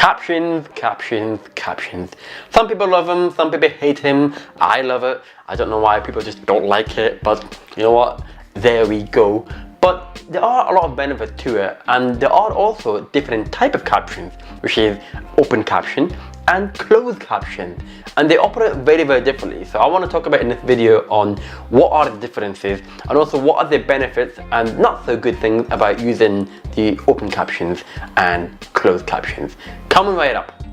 Captions, captions, captions. Some people love them, some people hate him. I love it. I don't know why people just don't like it, but you know what? There we go. But there are a lot of benefits to it, and there are also different type of captions, which is open caption and closed caption, and they operate very, very differently. So I want to talk about in this video on what are the differences and also what are the benefits and not so good things about using the open captions and closed captions. Coming right up.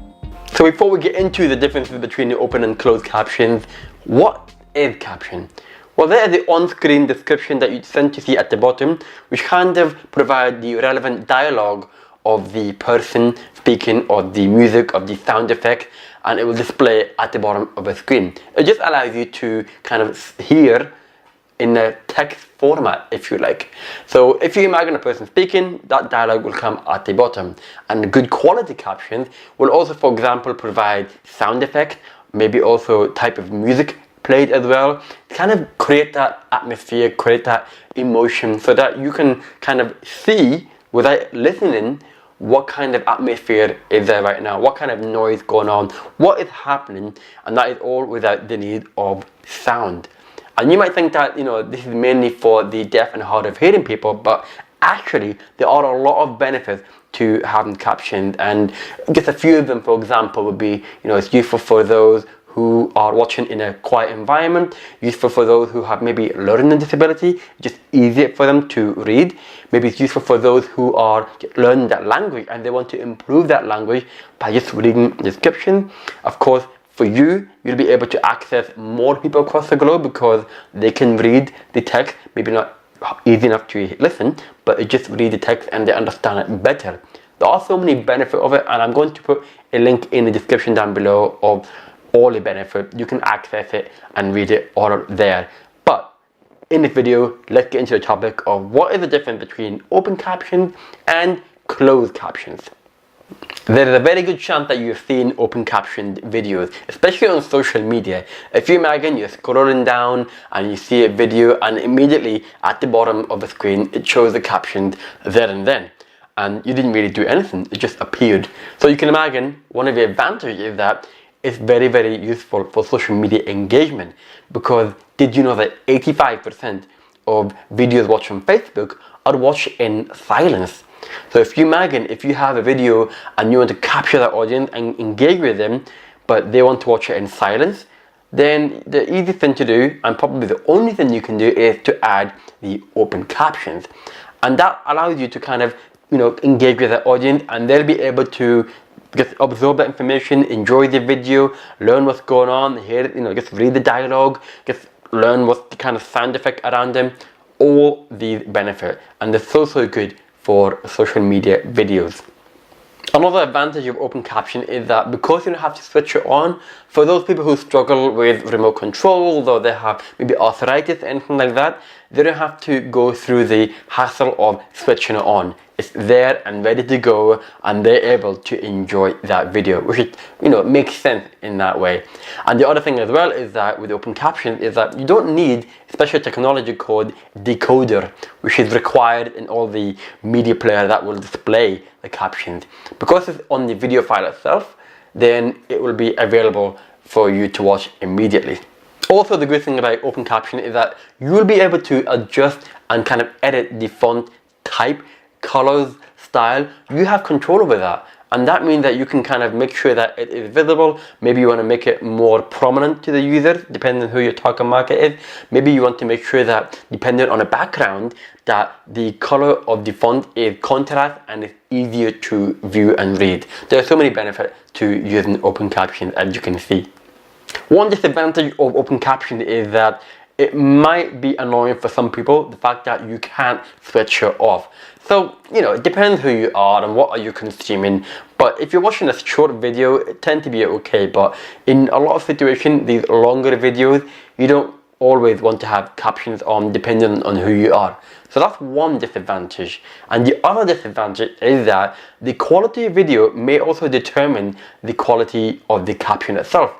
So before we get into the differences between the open and closed captions, what is caption? Well, there is the on-screen description that you tend to see at the bottom, which kind of provide the relevant dialogue of the person speaking or the music of the sound effect, and it will display at the bottom of the screen. It just allows you to kind of hear in a text format, if you like. So if you imagine a person speaking, that dialogue will come at the bottom. And good quality captions will also, for example, provide sound effect, maybe also type of music played as well, kind of create that atmosphere, create that emotion, so that you can kind of see without listening what kind of atmosphere is there right now, what kind of noise going on, what is happening, and that is all without the need of sound. And you might think that, you know, this is mainly for the deaf and hard of hearing people, but actually there are a lot of benefits to having captions, and just a few of them, for example, would be, you know, it's useful for those who are watching in a quiet environment, useful for those who have maybe learning disability, just easier for them to read. Maybe it's useful for those who are learning that language and they want to improve that language by just reading the description. Of course, for you, you'll be able to access more people across the globe because they can read the text, maybe not easy enough to listen, but they just read the text and they understand it better. There are so many benefits of it, and I'm going to put a link in the description down below of all the benefits. You can access it and read it all there. But in this video, let's get into the topic of what is the difference between open captions and closed captions. There is a very good chance that you've seen open captioned videos, especially on social media. If you imagine you're scrolling down and you see a video, and immediately at the bottom of the screen it shows the captions there and then, and you didn't really do anything, it just appeared. So you can imagine one of the advantages is that it's very, very useful for social media engagement, because did you know that 85% of videos watched on Facebook are watched in silence? So if you imagine, if you have a video and you want to capture that audience and engage with them, but they want to watch it in silence, then the easy thing to do, and probably the only thing you can do, is to add the open captions. And that allows you to kind of, you know, engage with the audience, and they'll be able to just absorb that information, enjoy the video, learn what's going on, hear, you know, just read the dialogue, just learn what's the kind of sound effect around them. All these benefit, and they're so good for social media videos. Another advantage of open caption is that because you don't have to switch it on, for those people who struggle with remote controls, or they have maybe arthritis, anything like that, they don't have to go through the hassle of switching it on. It's there and ready to go, and they're able to enjoy that video, which is, you know, makes sense in that way. And the other thing as well is that with open captions is that you don't need special technology called decoder, which is required in all the media player that will display the captions. Because it's on the video file itself, then it will be available for you to watch immediately. Also, the good thing about open caption is that you will be able to adjust and kind of edit the font type, colors, style. You have control over that, and that means that you can kind of make sure that it is visible. Maybe you want to make it more prominent to the user, depending on who your target market is. Maybe you want to make sure that, depending on the background, that the color of the font is contrast and it's easier to view and read. There are so many benefits to using open captions, as you can see. One disadvantage of open caption is that it might be annoying for some people, the fact that you can't switch it off. So, you know, it depends who you are and what are you consuming. But if you're watching a short video, it tends to be okay. But in a lot of situations, these longer videos, you don't always want to have captions on, depending on who you are. So that's one disadvantage. And the other disadvantage is that the quality of video may also determine the quality of the caption itself.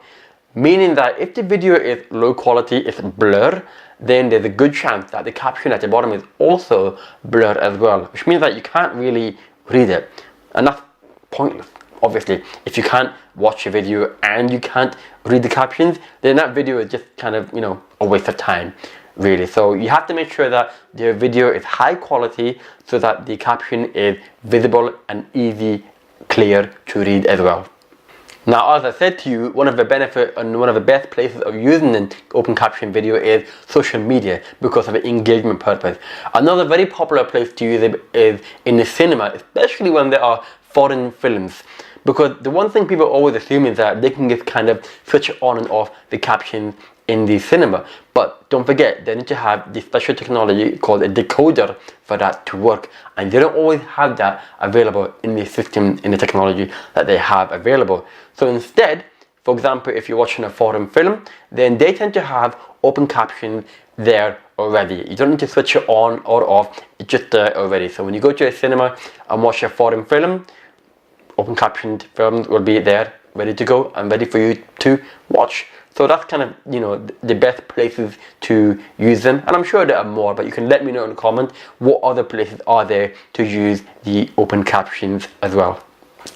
Meaning that if the video is low quality, it's blur, then there's a good chance that the caption at the bottom is also blurred as well, which means that you can't really read it, and that's pointless. obviously, if you can't watch a video and you can't read the captions, then that video is just kind of, you know, a waste of time, really. So you have to make sure that your video is high quality so that the caption is visible and easy, clear to read as well. Now, as I said to you, one of the benefits and one of the best places of using an open caption video is social media because of the engagement purpose. Another very popular place to use it is in the cinema, especially when there are foreign films. Because the one thing people always assume is that they can just kind of switch on and off the captions in the cinema. But don't forget, they need to have the special technology called a decoder for that to work. And they don't always have that available in the system, in the technology that they have available. So instead, for example, if you're watching a foreign film, then they tend to have open captions there already. You don't need to switch it on or off, it's just there already. So when you go to a cinema and watch a foreign film, open captioned films will be there, ready to go and ready for you to watch. So that's kind of, you know, the best places to use them. And I'm sure there are more, but you can let me know in the comment what other places are there to use the open captions as well.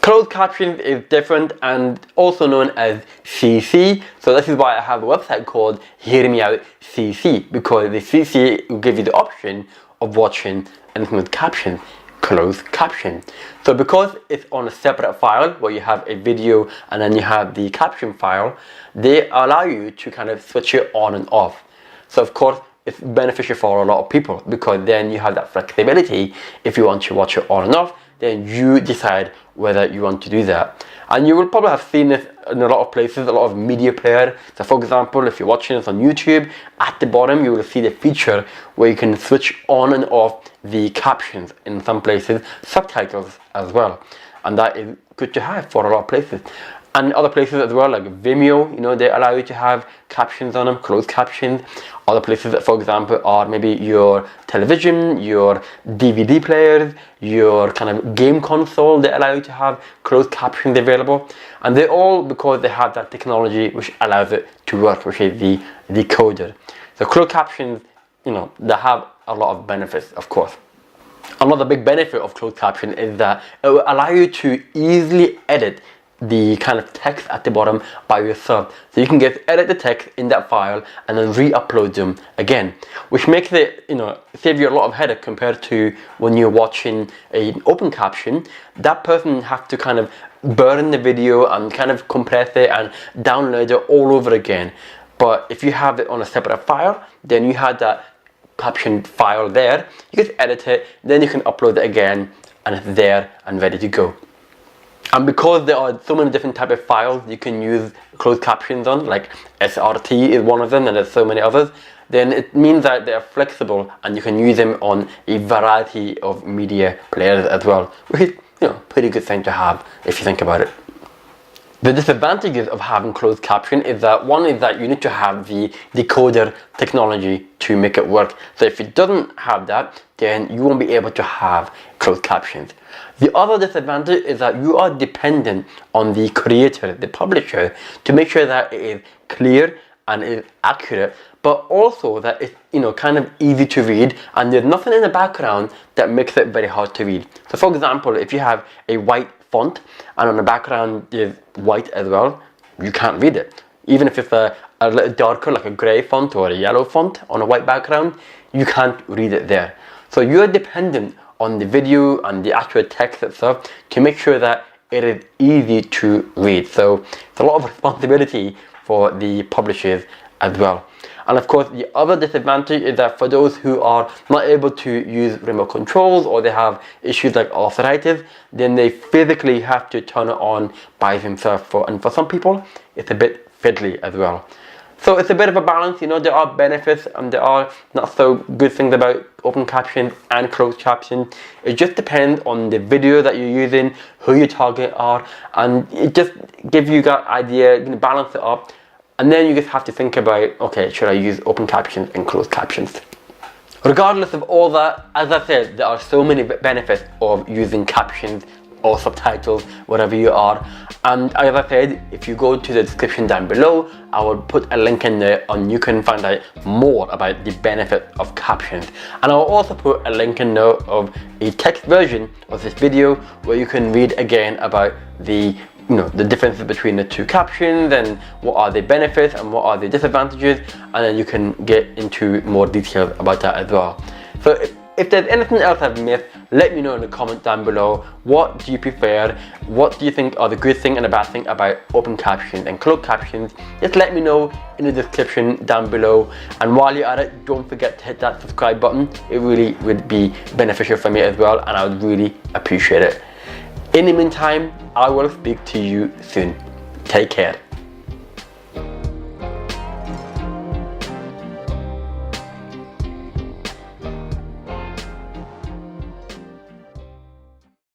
Closed captions is different and also known as CC. So this is why I have a website called Hear Me Out CC, because the CC will give you the option of watching anything with captions. Closed caption. So because it's on a separate file where you have a video and then you have the caption file, they allow you to kind of switch it on and off. So of course it's beneficial for a lot of people because then you have that flexibility. If you want to watch it on and off, then you decide whether you want to do that. And you will probably have seen this in a lot of places, a lot of media player. So for example, if you're watching this on YouTube, at the bottom you will see the feature where you can switch on and off the captions, in some places subtitles as well, and that is good to have for a lot of places. And other places as well, like Vimeo, you know, they allow you to have captions on them, closed captions. Other places that, for example, are maybe your television, your DVD players, your kind of game console, they allow you to have closed captions available. And they're all because they have that technology which allows it to work, which is the decoder. So closed captions, you know, they have a lot of benefits, of course. Another big benefit of closed caption is that it will allow you to easily edit the kind of text at the bottom by yourself. So you can just edit the text in that file and then re-upload them again, which makes it, you know, save you a lot of headache compared to when you're watching an open caption. That person has to kind of burn the video and kind of compress it and download it all over again. But if you have it on a separate file, then you have that caption file there, you just edit it, then you can upload it again and it's there and ready to go. And because there are so many different types of files you can use closed captions on, like SRT is one of them and there's so many others, then it means that they are flexible and you can use them on a variety of media players as well, which is, you know, pretty good thing to have if you think about it. The disadvantages of having closed caption is that one is that you need to have the decoder technology to make it work. So if it doesn't have that, then you won't be able to have closed captions. The other disadvantage is that you are dependent on the creator, the publisher, to make sure that it is clear and is accurate, but also that it's, you know, kind of easy to read and there's nothing in the background that makes it very hard to read. So for example, if you have a white font and on the background is white as well, you can't read it. Even if it's a little darker, like a grey font or a yellow font on a white background, you can't read it there. So you're dependent on the video and the actual text itself to make sure that it is easy to read. So it's a lot of responsibility for the publishers as well. And of course, the other disadvantage is that for those who are not able to use remote controls or they have issues like arthritis, then they physically have to turn it on by themselves. And for some people, it's a bit fiddly as well. So it's a bit of a balance, you know, there are benefits and there are not so good things about open captions and closed captions. It just depends on the video that you're using, who your target are, and it just gives you that idea, you can balance it up. And then you just have to think about, okay, should I use open captions and closed captions? Regardless of all that, as I said, there are so many benefits of using captions or subtitles, whatever you are. And as I said, if you go to the description down below, I will put a link in there and you can find out more about the benefit of captions. And I will also put a link in there of a text version of this video where you can read again about the differences between the two captions and what are the benefits and what are the disadvantages, and then you can get into more details about that as well. So if there's anything else I've missed, let me know in the comment down below. What do you prefer? What do you think are the good thing and the bad thing about open captions and closed captions? Just let me know in the description down below. And while you're at it, don't forget to hit that subscribe button. It really would be beneficial for me as well, and I would really appreciate it. In the meantime, I will speak to you soon. Take care.